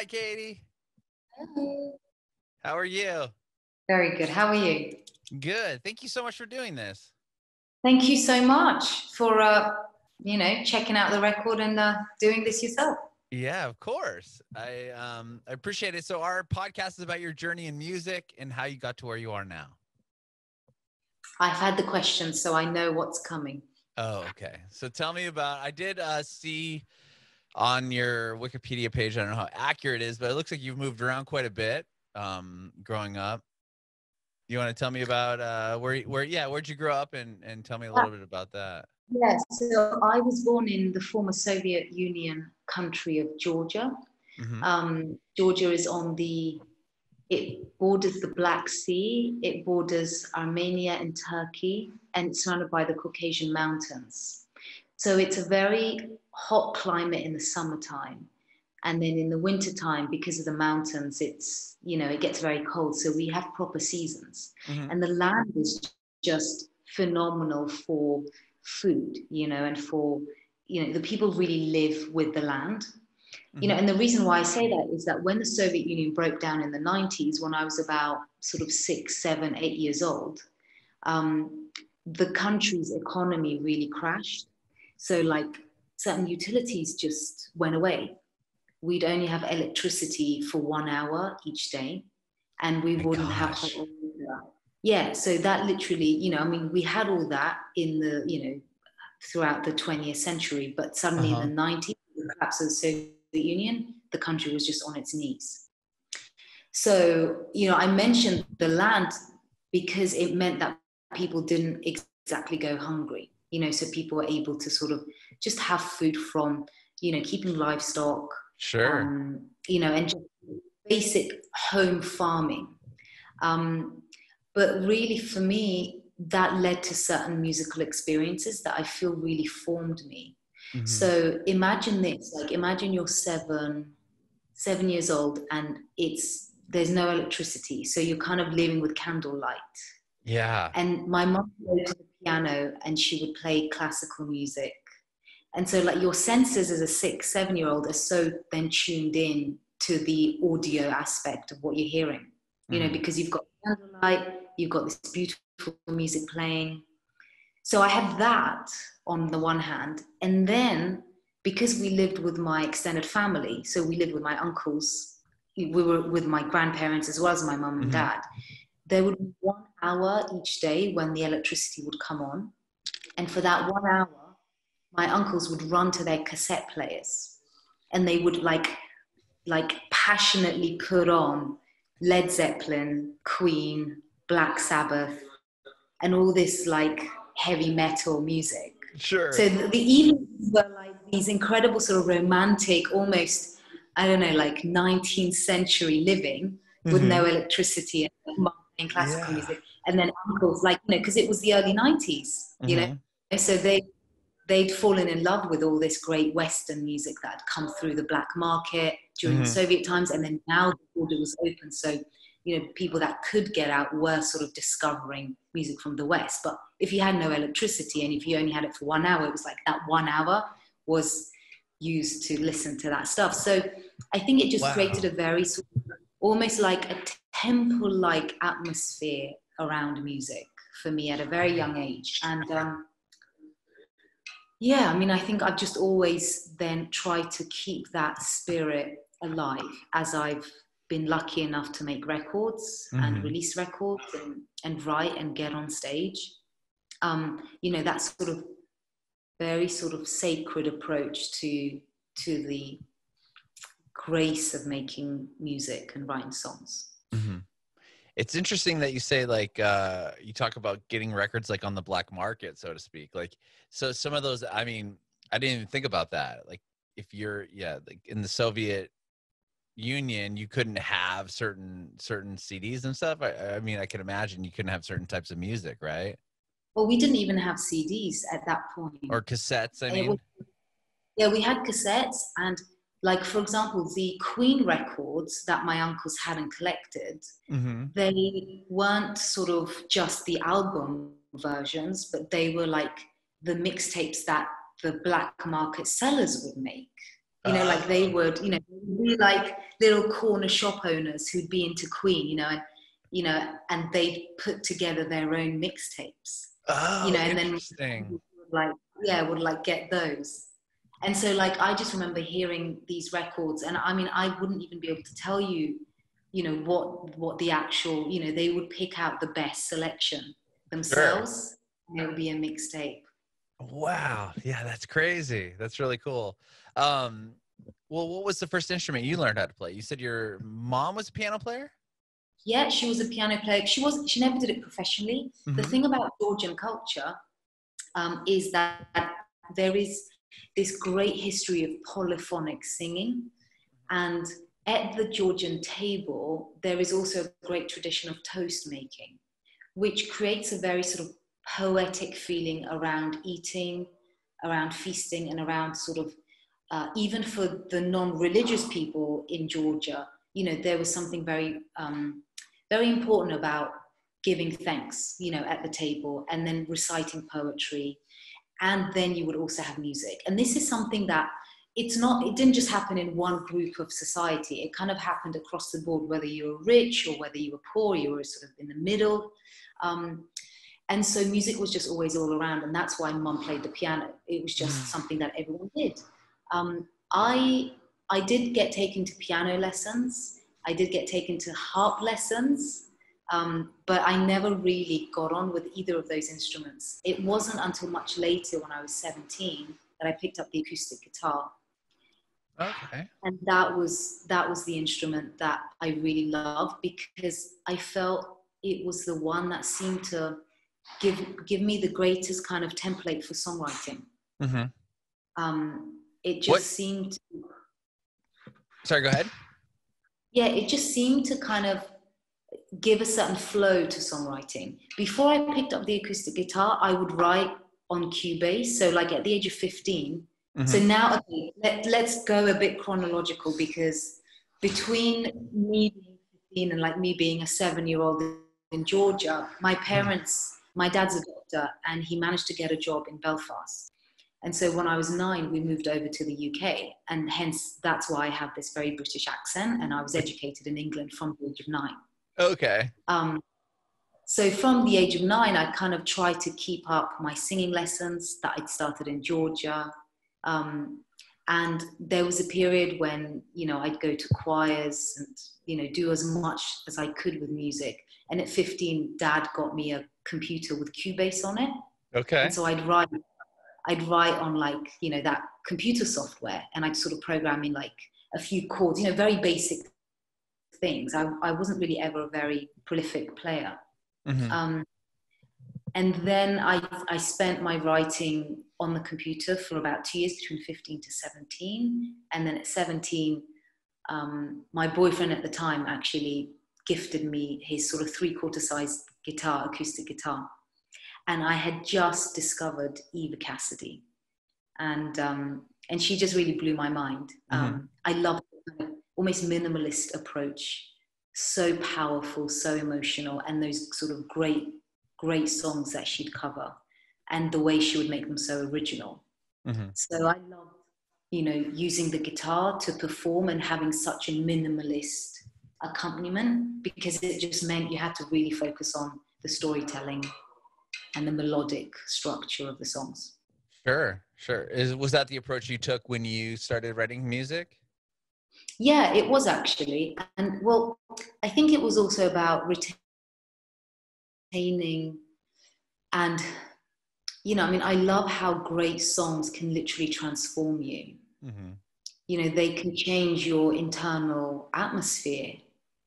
Hi, Katie. Hello. How are you? Very good. How are you? Good. Thank you so much for doing this. Thank you so much for, checking out the record and doing this yourself. Yeah, of course. I appreciate it. So our podcast is about your journey in music and how you got to where you are now. I've had the questions, so I know what's coming. Oh, okay. So tell me about, I did see on your Wikipedia page, I don't know how accurate it is, but it looks like you've moved around quite a bit growing up. You want to tell me about where'd you grow up and tell me a little bit about that? Yes, so I was born in the former Soviet Union country of Georgia. Mm-hmm. Georgia is it borders the Black Sea, it borders Armenia and Turkey, and it's surrounded by the Caucasian Mountains. So it's a very hot climate in the summertime. And then in the wintertime, because of the mountains, it gets very cold. So we have proper seasons. Mm-hmm. And the land is just phenomenal for food, and for, the people really live with the land. Mm-hmm. And the reason why I say that is that when the Soviet Union broke down in the 90s, when I was about sort of 6, 7, 8 years old, the country's economy really crashed. So like certain utilities just went away. We'd only have electricity for 1 hour each day, and we wouldn't have hot water. Yeah, so that literally, we had all that throughout the 20th century, but suddenly in the 90s, the collapse of the Soviet Union, the country was just on its knees. So, I mentioned the land because it meant that people didn't exactly go hungry, so people were able to sort of just have food from, keeping livestock, Sure. And just basic home farming. But really for me, that led to certain musical experiences that I feel really formed me. Mm-hmm. So imagine this, imagine you're seven years old and there's no electricity. So you're kind of living with candlelight. Yeah. And my mom would go to the piano and she would play classical music. And so your senses as a 6, 7-year-old are so then tuned in to the audio aspect of what you're hearing, because you've got candlelight, you've got this beautiful music playing. So I had that on the one hand. And then because we lived with my extended family, so we lived with my uncles, we were with my grandparents as well as my mum and dad, there would be 1 hour each day when the electricity would come on. And for that 1 hour, my uncles would run to their cassette players and they would like passionately put on Led Zeppelin, Queen, Black Sabbath, and all this heavy metal music. Sure. So the evenings were these incredible sort of romantic, almost, I don't know, 19th century living with no electricity and playing classical music. And then uncles, because it was the early 90s, so they'd fallen in love with all this great Western music that had come through the black market during the Soviet times. And then now the border was open. So, people that could get out were sort of discovering music from the West. But if you had no electricity and if you only had it for 1 hour, it was that 1 hour was used to listen to that stuff. So I think it just created a very sort of, almost like a temple-like atmosphere around music for me at a very young age. And, I think I've just always then tried to keep that spirit alive as I've been lucky enough to make records and release records and write and get on stage. That sort of very sort of sacred approach to the grace of making music and writing songs. Mm-hmm. It's interesting that you say you talk about getting records on the black market, so to speak. So some of those, I mean, I didn't even think about that. If you're in the Soviet Union, you couldn't have certain CDs and stuff. I mean, I can imagine you couldn't have certain types of music, right? Well, we didn't even have CDs at that point. Or cassettes, I mean. We had cassettes and for example, the Queen records that my uncles hadn't collected, they weren't sort of just the album versions, but they were the mixtapes that the black market sellers would make. Like they Oh, would, be like little corner shop owners who'd be into Queen, and they'd put together their own mixtapes, oh, and then interesting. would like get those. And so like I just remember hearing these records, and I mean I wouldn't even be able to tell you, what the actual, they would pick out the best selection Sure. themselves, and it would be a mixtape. Wow. Yeah, that's crazy. That's really cool. Um, well, what was the first instrument you learned how to play? You said your mom was a piano player? Yeah, she was a piano player. She never did it professionally. The Mm-hmm. thing about Georgian culture is that there is this great history of polyphonic singing. And at the Georgian table, there is also a great tradition of toast making, which creates a very sort of poetic feeling around eating, around feasting, and around sort of, even for the non-religious people in Georgia, there was something very, very important about giving thanks, at the table, and then reciting poetry. And then you would also have music. And this is something that it didn't just happen in one group of society. It kind of happened across the board, whether you were rich or whether you were poor, you were sort of in the middle. And so music was just always all around. And that's why mum played the piano. It was just Mm. something that everyone did. Um, I, I did get taken to piano lessons. I did get taken to harp lessons. But I never really got on with either of those instruments. It wasn't until much later, when I was 17, that I picked up the acoustic guitar. Okay. And that was the instrument that I really loved, because I felt it was the one that seemed to give me the greatest kind of template for songwriting. Mm-hmm. It What? just seemed, Sorry, go ahead. yeah, it just seemed to kind of give a certain flow to songwriting. Before I picked up the acoustic guitar, I would write on Cubase. So like at the age of 15. So Mm-hmm. now, okay, let's go a bit chronological, because between me being 15 and like me being a 7-year-old in Georgia, my dad's a doctor, and he managed to get a job in Belfast. And so when I was 9, we moved over to the UK, and hence that's why I have this very British accent, and I was educated in England from the age of 9. Okay. Um, so from the age of 9, I kind of tried to keep up my singing lessons that I'd started in Georgia. And there was a period when, I'd go to choirs and, do as much as I could with music. And at 15, Dad got me a computer with Cubase on it. And Okay. so I'd write on like, that computer software, and I'd sort of program in like a few chords, very basic things. I wasn't really ever a very prolific player. Mm-hmm. And then I spent my writing on the computer for about 2 years, between 15 to 17. And then at 17, my boyfriend at the time actually gifted me his sort of 3/4 size guitar, acoustic guitar. And I had just discovered Eva Cassidy. And she just really blew my mind. Mm-hmm. I loved the kind of almost minimalist approach, so powerful, so emotional, and those sort of great songs that she'd cover, and the way she would make them so original. Mm-hmm. So I loved, using the guitar to perform and having such a minimalist accompaniment, because it just meant you had to really focus on the storytelling and the melodic structure of the songs. Sure. Sure. Was that the approach you took when you started writing music? Yeah, it was actually. And well, I think it was also about retaining, and I love how great songs can literally transform you. Mm-hmm. They can change your internal atmosphere.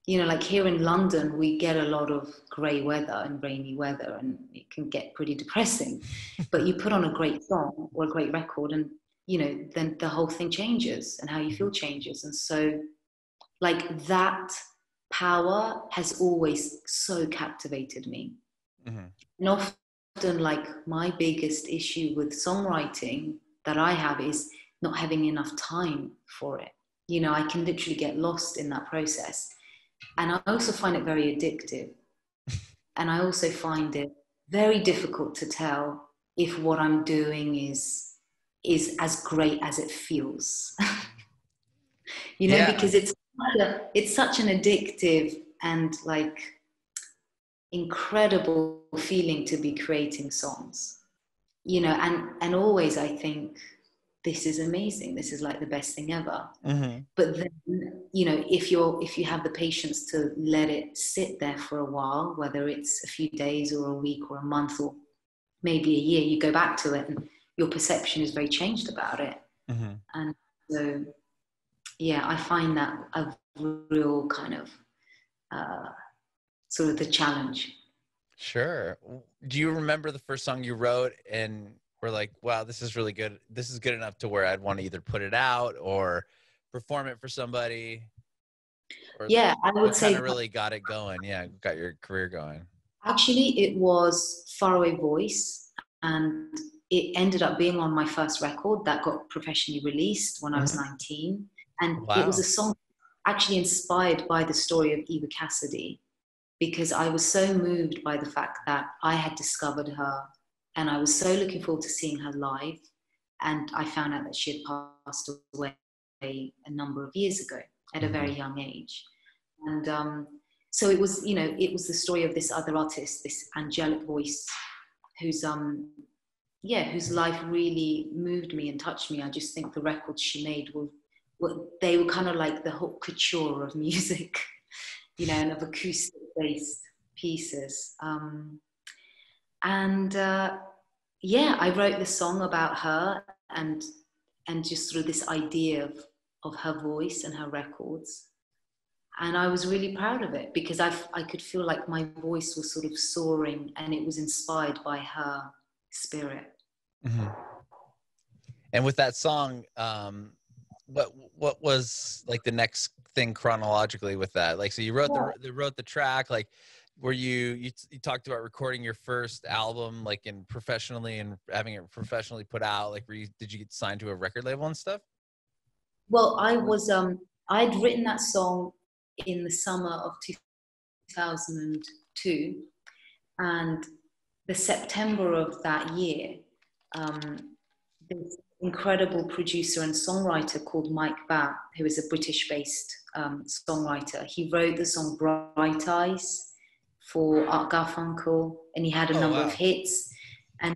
Like here in London, we get a lot of grey weather and rainy weather, and it can get pretty depressing. But you put on a great song or a great record, and then the whole thing changes, and how you feel changes. And so like that power has always so captivated me. Mm-hmm. And often like my biggest issue with songwriting that I have is not having enough time for it. I can literally get lost in that process. And I also find it very addictive. And I also find it very difficult to tell if what I'm doing is as great as it feels. you know, Yeah. because it's such an addictive and like incredible feeling to be creating songs, you know, and always I think this is amazing. This is like the best thing ever. Mm-hmm. But then, you know, if you have the patience to let it sit there for a while, whether it's a few days or a week or a month or maybe a year, you go back to it and your perception is very changed about it. Mm-hmm. And so, yeah, I find that a real kind of sort of the challenge. Sure. Do you remember the first song you wrote and were like, wow, this is really good. This is good enough to where I'd want to either put it out or perform it for somebody? Or Yeah, I would what kind say of really got it going? Yeah, got your career going. actually it was Faraway Voice, and it ended up being on my first record that got professionally released when I was Mm-hmm. 19. And it was Wow. a song actually inspired by the story of Eva Cassidy, because I was so moved by the fact that I had discovered her and I was so looking forward to seeing her live. And I found out that she had passed away a number of years ago at a Mm-hmm. very young age. And so it was, you know, it was the story of this other artist, this angelic voice, whose whose life really moved me and touched me. I just think the records she made they were kind of like the haute couture of music, you know, and of acoustic-based pieces. I wrote the song about her and just sort of this idea of her voice and her records. And I was really proud of it because I could feel like my voice was sort of soaring and it was inspired by her spirit. Mm-hmm. And with that song, what was like the next thing chronologically with that? Like, so you wrote the track. Like, were you talked about recording your first album, like in professionally and having it professionally put out? Like, did you get signed to a record label and stuff? Well, I'd written that song in the summer of 2002, and the September of that year, this incredible producer and songwriter called Mike Batt, who is a British-based songwriter, he wrote the song Bright Eyes for Art Garfunkel, and he had a Oh, number of wow. hits. And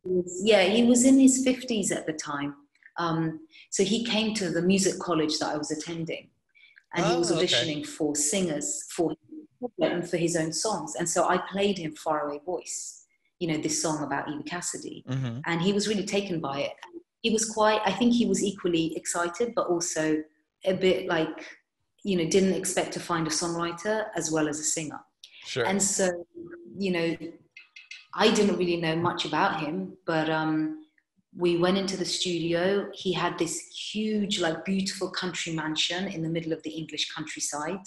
he was in his 50s at the time. So he came to the music college that I was attending, and he was Oh, okay. auditioning for singers for his own songs. And so I played him Faraway Voice, you know, this song about Eva Cassidy. Mm-hmm. And he was really taken by it. He was I think he was equally excited, but also a bit like, you know, didn't expect to find a songwriter as well as a singer. Sure. And so, you know, I didn't really know much about him, but we went into the studio. He had this huge, like beautiful country mansion in the middle of the English countryside.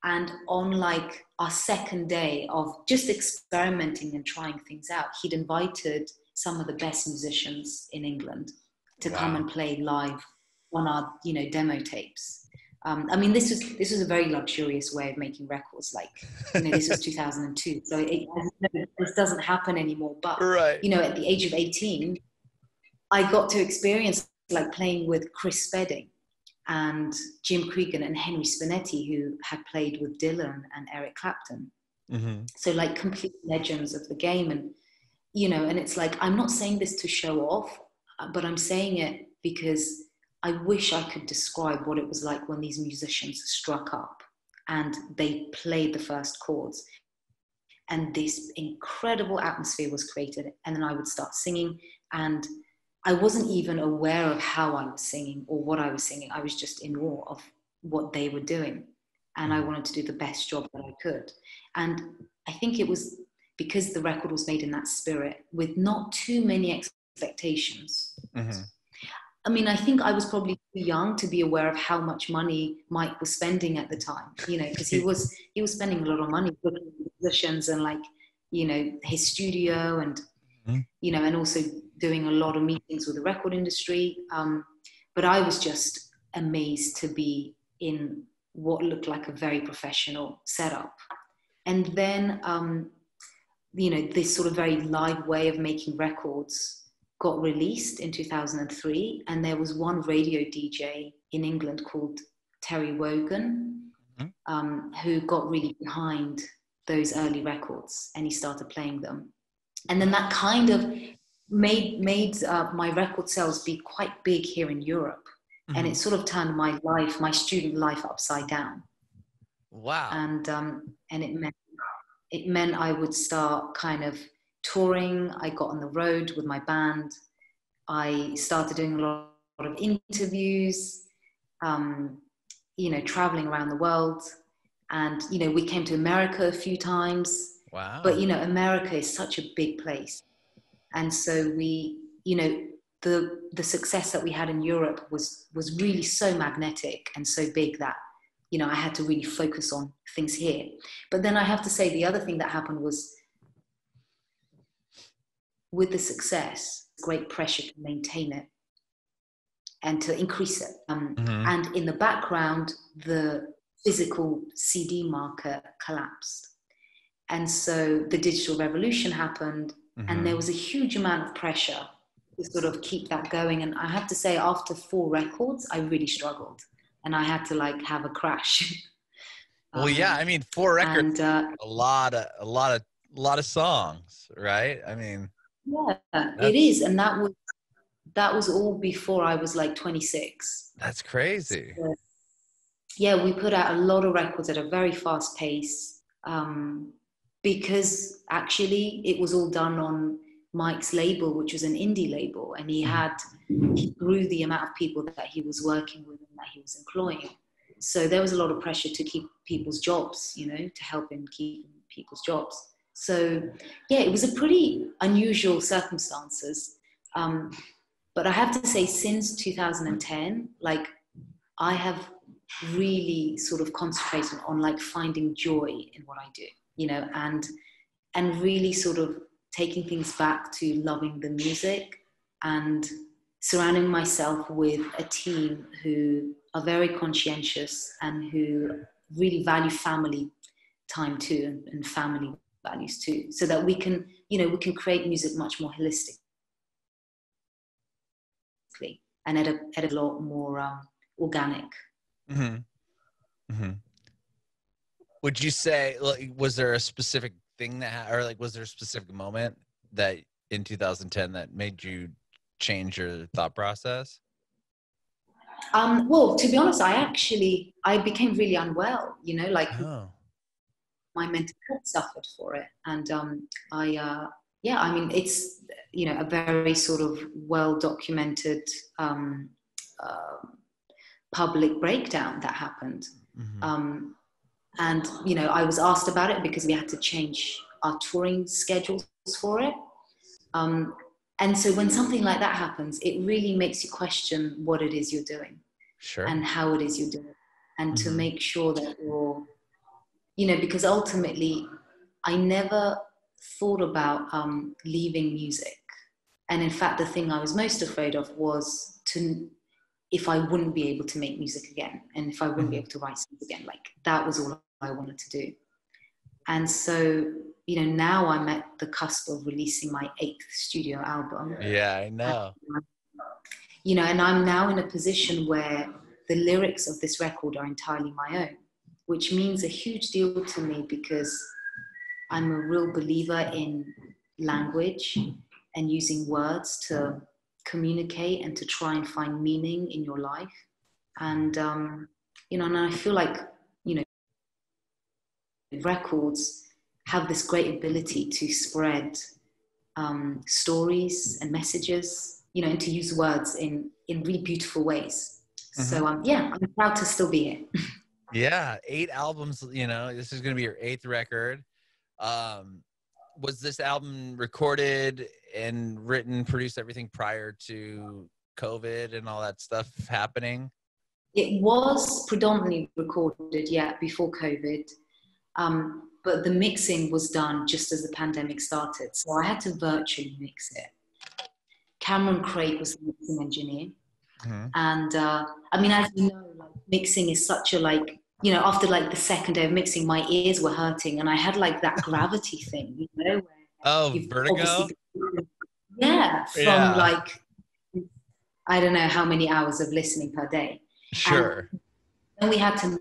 And on like our second day of just experimenting and trying things out, he'd invited some of the best musicians in England to come and play live on our, you know, demo tapes. I mean, this was a very luxurious way of making records. Like, you know, this was 2002, so this doesn't happen anymore. But Right. you know, at the age of 18, I got to experience like playing with Chris Spedding and Jim Cregan and Henry Spinetti, who had played with Dylan and Eric Clapton. Mm-hmm. So like complete legends of the game. And, you know, and it's like, I'm not saying this to show off, but I'm saying it because I wish I could describe what it was like when these musicians struck up and they played the first chords. And this incredible atmosphere was created. And then I would start singing, and I wasn't even aware of how I was singing or what I was singing. I was just in awe of what they were doing. And I wanted to do the best job that I could. And I think it was because the record was made in that spirit with not too many expectations. Mm-hmm. I mean, I think I was probably too young to be aware of how much money Mike was spending at the time, you know, because he was spending a lot of money booking musicians and like, you know, his studio and, you know, and also doing a lot of meetings with the record industry. But I was just amazed to be in what looked like a very professional setup. And then, you know, this sort of very live way of making records got released in 2003, and there was one radio DJ in England called Terry Wogan, who got really behind those early records, and he started playing them. And then that kind of made my record sales be quite big here in Europe. And it sort of turned my student life upside down. Wow. And it meant I would start kind of touring. I got on the road with my band. I started doing a lot of interviews, traveling around the world. And, we came to America a few times. Wow. But, America is such a big place. And so we, the success that we had in Europe was really so magnetic and so big that, I had to really focus on things here. But then I have to say the other thing that happened was, with the success, great pressure to maintain it and to increase it. And in the background, the physical CD market collapsed. And so the digital revolution happened, and there was a huge amount of pressure to sort of keep that going. And I have to say, after 4 records, I really struggled, and I had to have a crash. Well, yeah, I mean, 4 records, a lot of songs, right? I mean, yeah, it is. And that was all before I was 26. That's crazy. So, yeah, we put out a lot of records at a very fast pace, because actually it was all done on Mike's label, which was an indie label, and he grew the amount of people that he was working with and that he was employing. So there was a lot of pressure to keep people's jobs, to help him keep people's jobs. So yeah, it was a pretty unusual circumstances. But I have to say, since 2010, I have really sort of concentrated on finding joy in what I do, and really sort of taking things back to loving the music and surrounding myself with a team who are very conscientious and who really value family time too, and family values too, so that we can create music much more holistically and at a lot more organic. Would you say, was there a specific thing was there a specific moment that in 2010 that made you change your thought process? Well, to be honest, I became really unwell, my mental health suffered for it. And it's, a very sort of well-documented public breakdown that happened. And, I was asked about it because we had to change our touring schedules for it. And so when something like that happens, it really makes you question what it is you're doing. Sure. And how it is you're doing it. And to make sure that you're, because ultimately I never thought about leaving music. And in fact, the thing I was most afraid of was if I wouldn't be able to make music again, and if I wouldn't be able to write songs again, that was all I wanted to do. And so, now I'm at the cusp of releasing my 8th studio album. Yeah, I know. And I'm now in a position where the lyrics of this record are entirely my own, which means a huge deal to me because I'm a real believer in language and using words to communicate and to try and find meaning in your life. And, and I feel records have this great ability to spread stories and messages, and to use words in really beautiful ways. So, I'm proud to still be here. Yeah, 8 albums, this is going to be your 8th record. Was this album recorded and written, produced, everything prior to COVID and all that stuff happening? It was predominantly recorded, before COVID. But the mixing was done just as the pandemic started. So I had to virtually mix it. Cameron Craig was the mixing engineer. And as you know, mixing is such a after the second day of mixing, my ears were hurting and I had that gravity thing, where vertigo? Yeah, from Yeah. like, I don't know how many hours of listening per day. Sure. And then we had to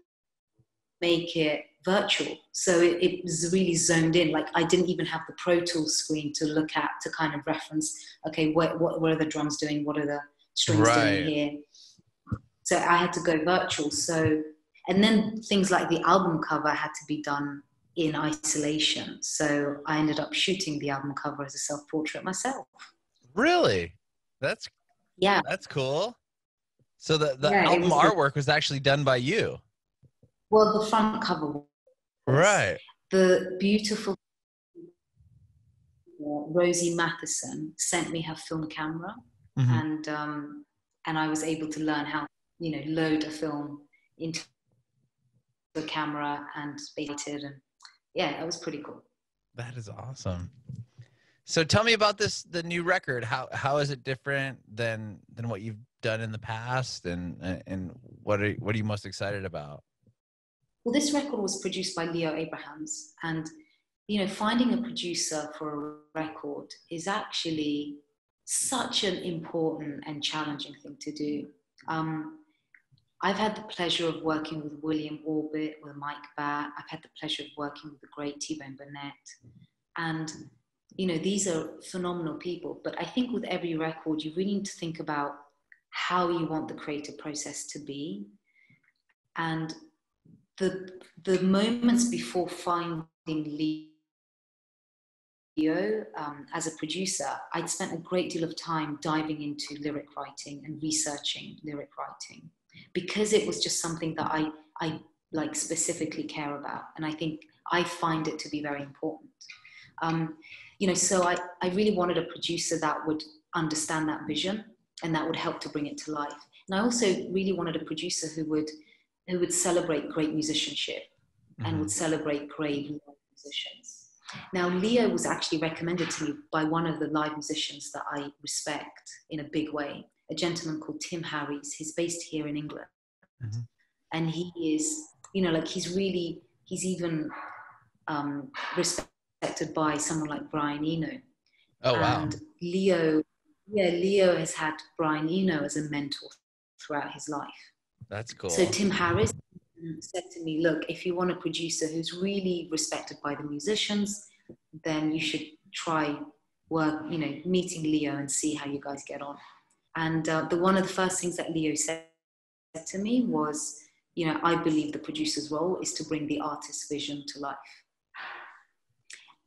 make it virtual. So it was really zoned in. Like I didn't even have the Pro Tools screen to look at to kind of reference, okay, what are the drums doing? What are the strings doing Right. here? So I had to go virtual. So, and then things like the album cover had to be done in isolation. So I ended up shooting the album cover as a self-portrait myself. Really? That's Yeah. that's cool. So the Yeah, it album was artwork was actually done by you. well, the front cover was Right. the beautiful Rosie Matheson sent me her film camera, Mm-hmm. and I was able to learn how, you know, load a film into the camera and edited, and yeah, it was pretty cool. That is awesome. So tell me about the new record. How is it different than what you've done in the past, and what are you most excited about? Well, this record was produced by Leo Abrahams, and you know, finding a producer for a record is actually such an important and challenging thing to do. I've had the pleasure of working with William Orbit, with Mike Batt. I've had the pleasure of working with the great T-Bone Burnett. And, you know, these are phenomenal people. But I think with every record, you really need to think about how you want the creative process to be. And the moments before finding Leo as a producer, I'd spent a great deal of time diving into lyric writing and researching lyric writing, because it was just something that I like specifically care about. And I think I find it to be very important. You know, so I really wanted a producer that would understand that vision and that would help to bring it to life. And I also really wanted a producer who would celebrate great musicianship and would celebrate great musicians. Now, Leo was actually recommended to me by one of the live musicians that I respect in a big way, a gentleman called Tim Harries. He's based here in England. Mm-hmm. And he is, you know, like he's even respected by someone like Brian Eno. Oh, wow. And Leo has had Brian Eno as a mentor throughout his life. That's cool. So Tim Harris said to me, look, if you want a producer who's really respected by the musicians, then you should try meeting Leo and see how you guys get on. And one of the first things that Leo said to me was, you know, I believe the producer's role is to bring the artist's vision to life.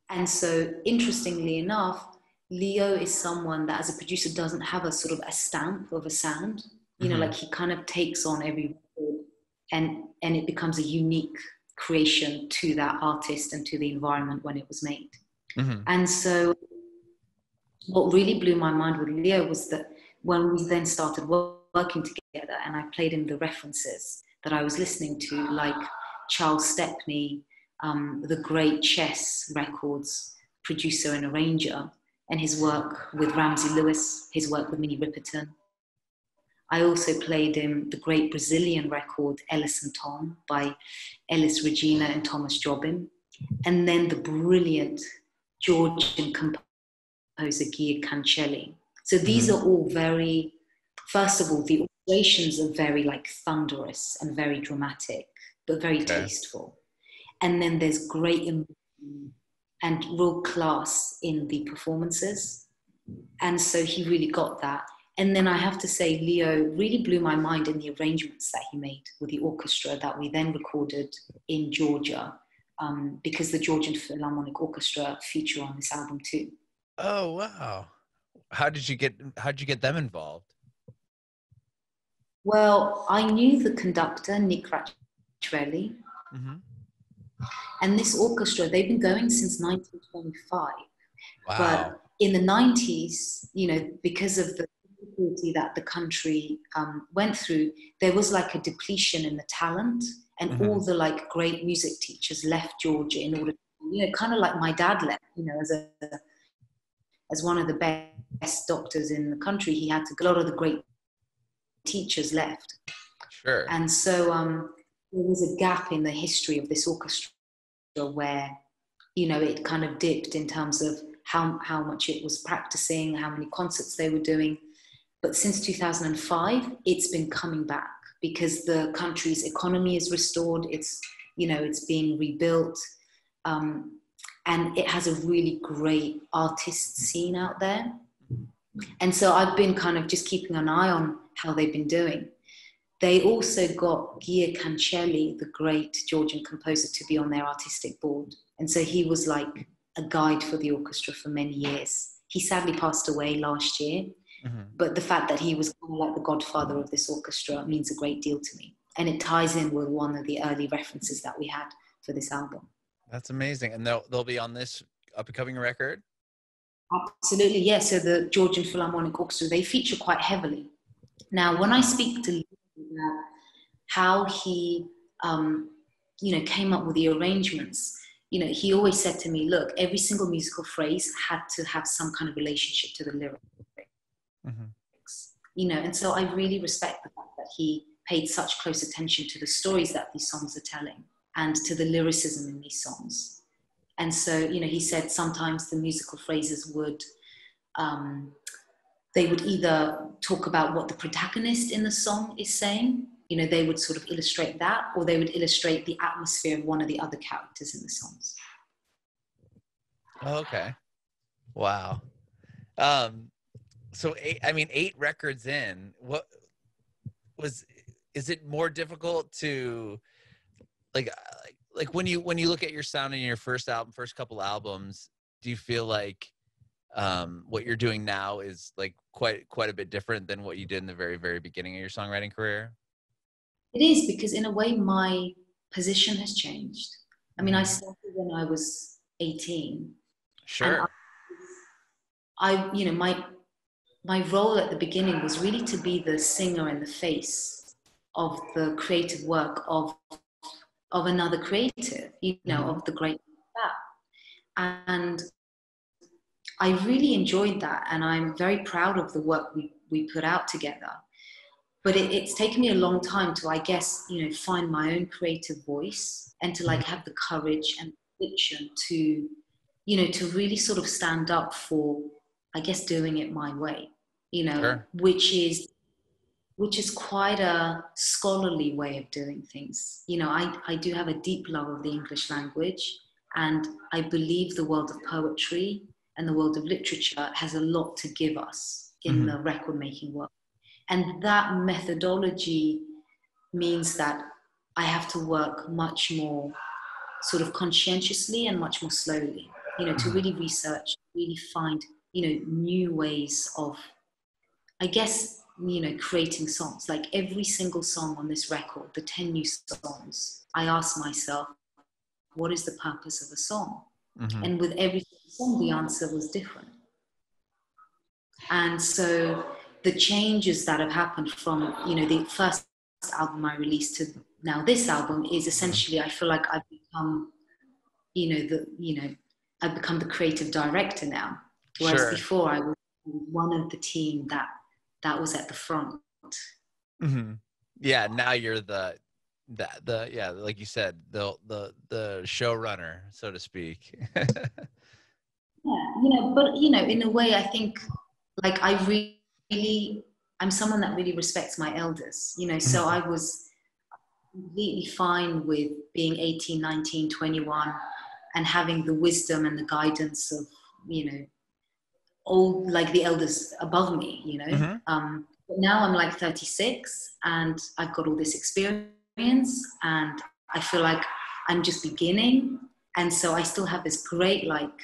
And so interestingly enough, Leo is someone that as a producer doesn't have a sort of a stamp of a sound. You know, like he kind of takes on every record and it becomes a unique creation to that artist and to the environment when it was made. And so what really blew my mind with Leo was that when we then started working together and I played him the references that I was listening to, like Charles Stepney, the great Chess Records producer and arranger, and his work with Ramsey Lewis, his work with Minnie Riperton. I also played him the great Brazilian record, Ellis and Tom, by Ellis Regina and Thomas Jobim. And then the brilliant Georgian composer, Guy Cancelli. So these are all very, first of all, the orchestrations are very like thunderous and very dramatic, but very tasteful. And then there's great emotion and real class in the performances. And so he really got that. And then I have to say, Leo really blew my mind in the arrangements that he made with the orchestra that we then recorded in Georgia, because the Georgian Philharmonic Orchestra feature on this album too. Oh, wow. How'd you get them involved? Well, I knew the conductor, Nick Racciarelli. And this orchestra, they've been going since 1925. Wow. But in the 90s, you know, because of the difficulty that the country went through, there was like a depletion in the talent, and all the like great music teachers left Georgia in order to, you know, kind of like my dad left, you know, as one of the best doctors in the country. He had to, a lot of the great teachers left. Sure. And so there was a gap in the history of this orchestra where, you know, it kind of dipped in terms of how much it was practicing, how many concerts they were doing. But since 2005, it's been coming back because the country's economy is restored. It's, you know, it's being rebuilt. And it has a really great artist scene out there. And so I've been kind of just keeping an eye on how they've been doing. They also got Gia Cancelli, the great Georgian composer, to be on their artistic board. And so he was like a guide for the orchestra for many years. He sadly passed away last year, but the fact that he was kind of like the godfather of this orchestra means a great deal to me. And it ties in with one of the early references that we had for this album. That's amazing. And they'll be on this up-and-coming record? Absolutely, yes. So the Georgian Philharmonic Orchestra, they feature quite heavily. Now, when I speak to Lee about how he, you know, came up with the arrangements, you know, he always said to me, look, every single musical phrase had to have some kind of relationship to the lyrics. You know, and so I really respect the fact that he paid such close attention to the stories that these songs are telling and to the lyricism in these songs. And so, you know, he said sometimes the musical phrases would, they would either talk about what the protagonist in the song is saying, you know, they would sort of illustrate that, or they would illustrate the atmosphere of one of the other characters in the songs. Okay. Wow. So 8 records in, is it more difficult to like when you look at your sound in your first couple albums, do you feel like what you're doing now is like quite a bit different than what you did in the very, very beginning of your songwriting career? It is, because in a way my position has changed. I mean, I started when I was 18. Sure. I you know, my role at the beginning was really to be the singer and the face of the creative work of another creative, you know, of the great Batt. And I really enjoyed that, and I'm very proud of the work we put out together. But it's taken me a long time to, I guess, you know, find my own creative voice and to like have the courage and conviction to, you know, to really sort of stand up for, I guess, doing it my way, you know, Sure. which is quite a scholarly way of doing things. You know, I do have a deep love of the English language, and I believe the world of poetry and the world of literature has a lot to give us in the record-making world. And that methodology means that I have to work much more sort of conscientiously and much more slowly, you know, to really research, really find, you know, new ways of, I guess, you know, creating songs. Like every single song on this record, the 10 new songs, I ask myself, what is the purpose of a song? And with every song, the answer was different. And so the changes that have happened from, you know, the first album I released to now this album is essentially, I feel like I've become, I've become the creative director now. Whereas before I was one of the team that was at the front. Yeah, now you're the like you said, the showrunner, so to speak. Yeah, you know, but you know, in a way, I think like I'm someone that really respects my elders, you know, so I was completely fine with being 18, 19, 21 and having the wisdom and the guidance of, you know, all like the elders above me, you know. But now I'm like 36 and I've got all this experience and I feel like I'm just beginning. And so I still have this great like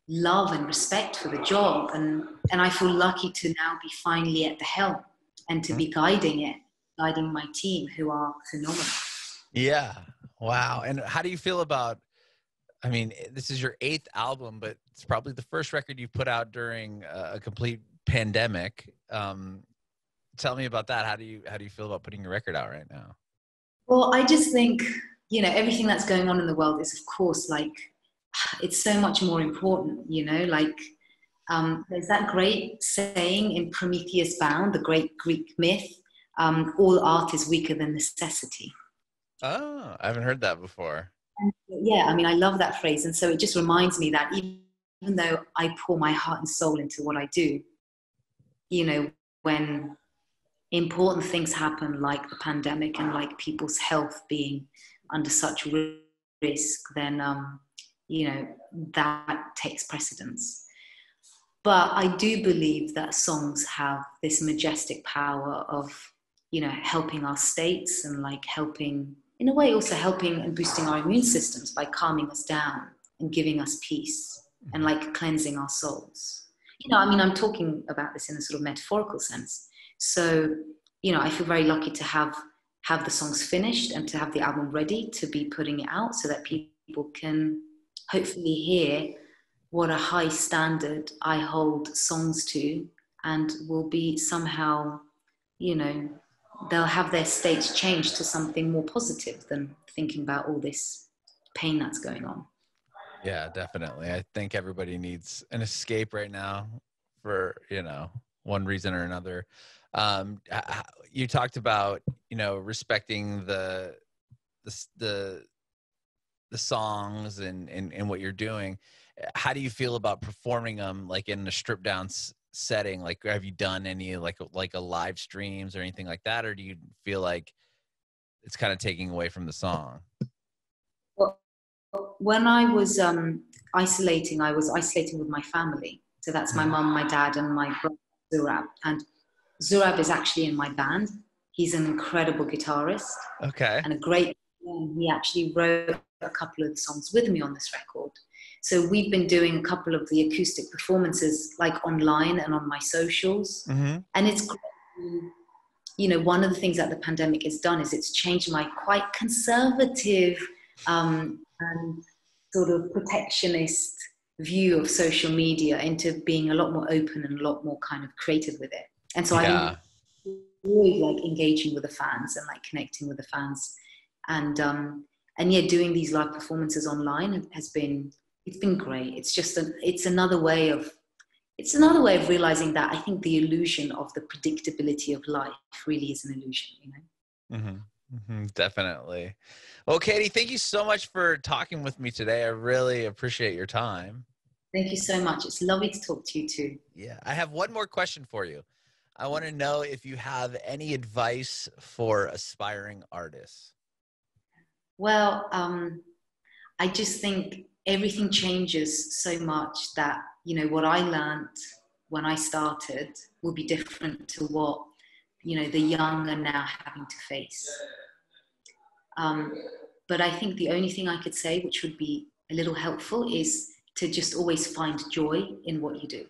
love and respect for the job. And I feel lucky to now be finally at the helm and to be guiding my team who are phenomenal. Yeah. Wow. And how do you feel about, I mean, this is your 8th album, but it's probably the first record you put out during a complete pandemic. Tell me about that. How do you feel about putting your record out right now? Well, I just think, you know, everything that's going on in the world is, of course, like, it's so much more important, you know, like, there's that great saying in Prometheus Bound, the great Greek myth, all art is weaker than necessity. Oh, I haven't heard that before. And, yeah, I mean, I love that phrase. And so it just reminds me that even even though I pour my heart and soul into what I do, you know, when important things happen like the pandemic and like people's health being under such risk, then, you know, that takes precedence. But I do believe that songs have this majestic power of, you know, helping our states and like helping, in a way, also helping and boosting our immune systems by calming us down and giving us peace and like cleansing our souls. You know, I mean, I'm talking about this in a sort of metaphorical sense. So, you know, I feel very lucky to have the songs finished and to have the album ready to be putting it out so that people can hopefully hear what a high standard I hold songs to, and will be somehow, you know, they'll have their states changed to something more positive than thinking about all this pain that's going on. Yeah, definitely. I think everybody needs an escape right now for, you know, one reason or another. You talked about, you know, respecting the songs and what you're doing. How do you feel about performing them like in a stripped down setting? Like, have you done any like a live streams or anything like that? Or do you feel like it's kind of taking away from the song? Well, when I was isolating with my family. So that's my mum, my dad, and my brother, Zurab. And Zurab is actually in my band. He's an incredible guitarist. Okay. And a great man. He actually wrote a couple of the songs with me on this record. So we've been doing a couple of the acoustic performances like online and on my socials. Mm-hmm. And it's great. You know, one of the things that the pandemic has done is it's changed my quite conservative and sort of protectionist view of social media into being a lot more open and a lot more kind of creative with it. And so I've really like engaging with the fans and like connecting with the fans. And yeah, doing these live performances online it's been great. It's just it's another way of realizing that I think the illusion of the predictability of life really is an illusion, you know? Mm-hmm. Mm-hmm, definitely. Well, Katie, thank you so much for talking with me today. I really appreciate your time. Thank you so much. It's lovely to talk to you too. Yeah. I have one more question for you. I want to know if you have any advice for aspiring artists. Well, I just think everything changes so much that, you know, what I learned when I started will be different to what, you know, the young are now having to face. But I think the only thing I could say, which would be a little helpful, is to just always find joy in what you do.